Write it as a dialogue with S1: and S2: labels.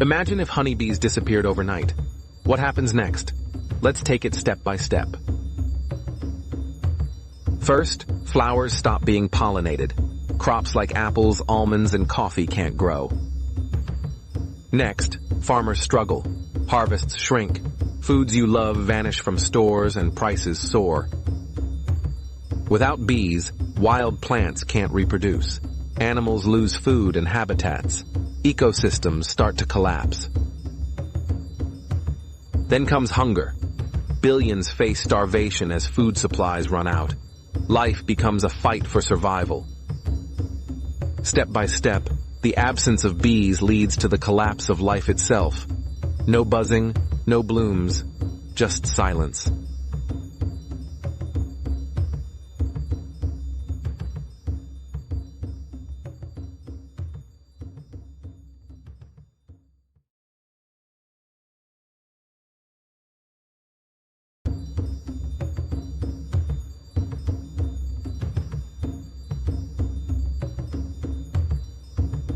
S1: Imagine if honeybees disappeared overnight. What happens next? Let's take it step by step. First, flowers stop being pollinated. Crops like apples, almonds, and coffee can't grow. Next, farmers struggle. Harvests shrink. Foods you love vanish from stores and prices soar. Without bees, wild plants can't reproduce. Animals lose food and habitats. Ecosystems start to collapse. Then comes hunger. Billions face starvation as food supplies run out. Life becomes a fight for survival. Step by step, the absence of bees leads to the collapse of life itself. No buzzing, no blooms, just silence.